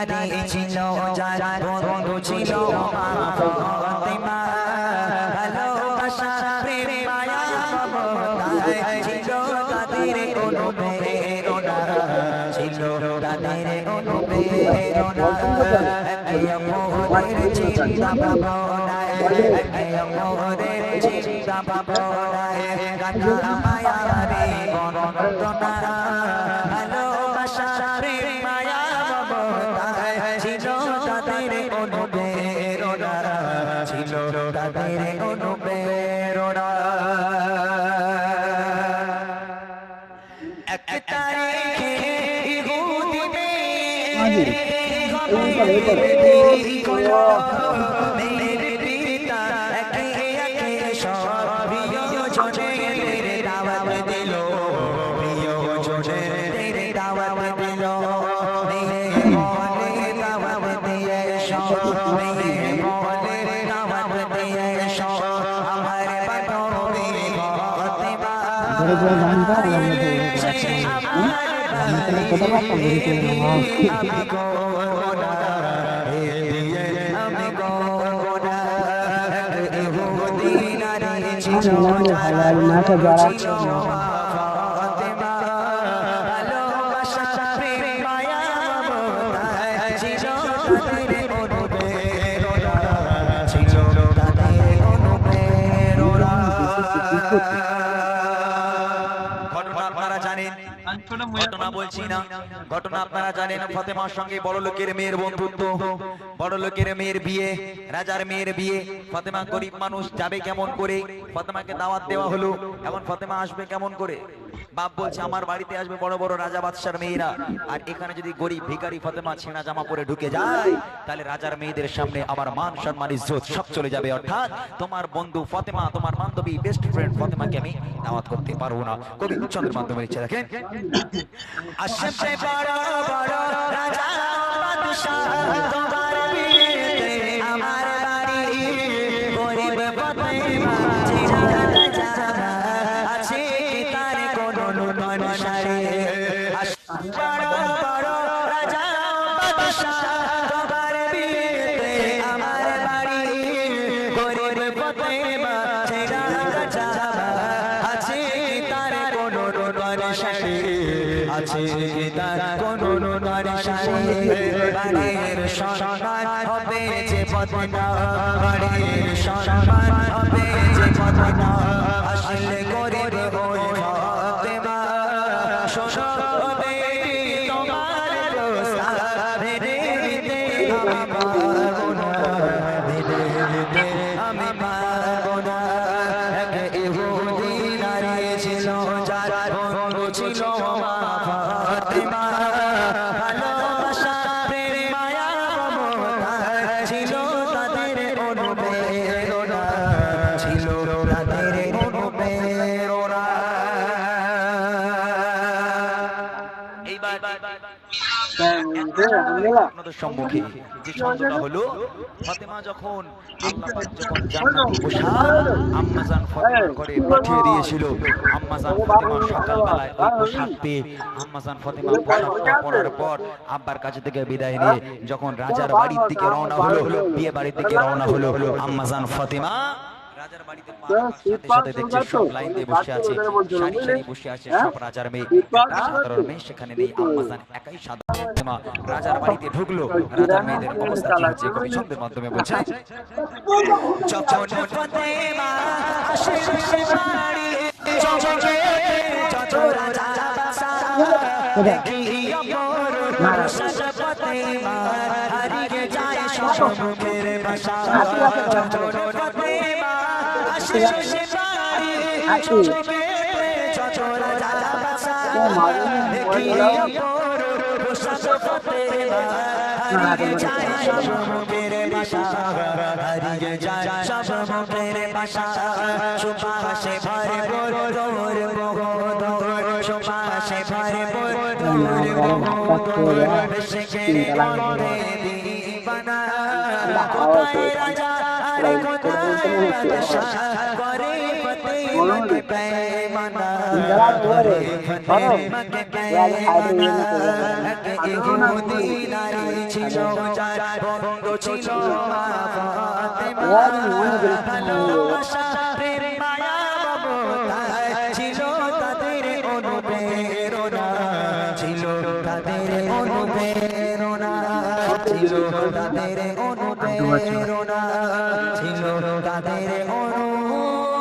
নারী ছিল যার বন্ধু ছিল মা ফাতেমা ভালোবাসা প্রেম মায়া মমতায় ছিল তাদের কোনো প্রেরণা ছিল তাদের কোনো প্রেরণা মোদের চিন্তা ভাবনায় মোদের চিন্তা ভাবনায় গানা মায়ারে বন্দনা ভালোবাসা প্রেম মায়া মমতায় ছিল তাদের কোনো প্রেরণা ছিল তাদের কোনো প্রেরণা এক তারিখে ইহুদি মেরে পিতা একে একে সব প্রিয়জনের দাওয়াত দিল প্রিয়জনের দাওয়াত দিল মেহমানের দাওয়াত দিয়ে সব মেহমানের দাওয়াত দিয়ে সব আমার বান্ধবী ফাতেমা ঘটনা বলছি না ঘটনা আপনারা জানেন ফাতেমার সঙ্গে বড় লোকের মেয়ের বন্ধুত্ব বড় লোকের মেয়ের বিয়ে রাজার মেয়ের বিয়ে ফাতেমা গরিব মানুষ যাবে কেমন করে ফাতেমাকে দাওয়াত দেওয়া হলো এখন ফাতেমা আসবে কেমন করে বাপ বলছে আমার বাড়িতে আসবে বড় বড় রাজা বাদশার মেয়েরা আর এখানে যদি গরিব ভিখারি ফাতেমা ছেঁড়া জামা পরে ঢুকে যায় তাহলে রাজার মেয়েদের সামনে আমার মান সম্মান ইজ্জত সব চলে যাবে অর্থাৎ তোমার বন্ধু ফাতেমা তোমার বান্ধবী বেস্ট ফ্রেন্ড ফাতেমাকে আমি দাওয়াত করতে পারবো না কবি ছন্দের মাধ্যমে লিখে রাখেন আসবে বড় বড় রাজা বাদশা তোমার বিয়েতে আমার বাড়ি গরিব ফাতেমা ছেঁড়া জামা আছে তার কোনো নন সারে বড় বড় রাজা বাদশা তোমার বিয়েতে আমার বাড়ি গরিব ফাতেমা ছেঁড়া জামা আছে তার কোনো নন সারে আছে তার কোনো নন সারে বাড়ির সম্মান হবে যে পদনা বাড়ির সম্মান হবে যে পদনা আসলে গরিব ওই ফাতেমা শোষণে তোমার দোসা ভেদে দিতে আমি পারবো না ভেদে দিতে আমি পারবো না এক ইহুদি নারী ছিল যার বন্ধু ছিল মা ফাতেমা ভালোবাসা প্রেম মায়া মমতায় ছিল তাদের অনুপ্রেরণা ছিল তাদের অনুপ্রেরণা এইবার আপনাদের সম্মুখে যে ছন্দটা হলো ফাতেমা যখন আল্লাহ পাক যখন জান্নাতি পোশাক আম্মাজান ফাতেমার ঘরে পাঠিয়ে দিয়েছিল আম্মাজান ফাতেমা সকালবেলায় ওই পোশাক পেয়ে আম্মাজান ফাতেমা পোশাকটা পরার পর আব্বার কাছে থেকে বিদায় নিয়ে যখন রাজার বাড়ির দিকে রওনা হলো বিয়ে বাড়ির দিকে রওনা হলো আম্মাজান ফাতেমা রাজার বাড়িতে সাথে সাথে দেখছে সব লাইন দিয়ে বসে আছে সারি সারি বসে আছে সব রাজার মেয়ে সাধারণ মেয়ে সেখানে নেই আম্মাজান একাই সাধারণ রাজার বাড়িতে ঢুকলো রাজার মেয়েদের অবস্থা কি হচ্ছে কবি ছন্দের মাধ্যমে বলছে যখন ফাতেমা আসে সে বাড়ি চমকে যত রাজা বাদশা দেখি অপর রসস ফাতেমা হারিয়ে যায় সব মুখের ভাষা যখন ফাতেমা আসে সে বাড়ি চমকে যত রাজা বাদশা দেখি অপর রসস ফাতেমা হারিয়ে যায় সব মুখের ভাষা হারিয়ে যায় সব মুখের ভাষা সুবাসে ভরে ভোর দোর সুবাসে ভরে ভোর দোর শিখরে বন্দে দিবানা কোথায় রাজা আরে কোথায় বাদশা করে ফাতেমাকে পেমানা করে ফাতেমাকে পেমানা ইহুদি নারী ছিল ছিল যার বন্ধু ছিল মা ফাতেমা ভালোবাসা প্রেম মায়া মমতায় ছিল তাদের অনুপ্রেরণা ছিল তাদের অনুপ্রেরণা ছিল তাদের অনুপ্রেরণা ছিল তাদের অনুপ্রেরণা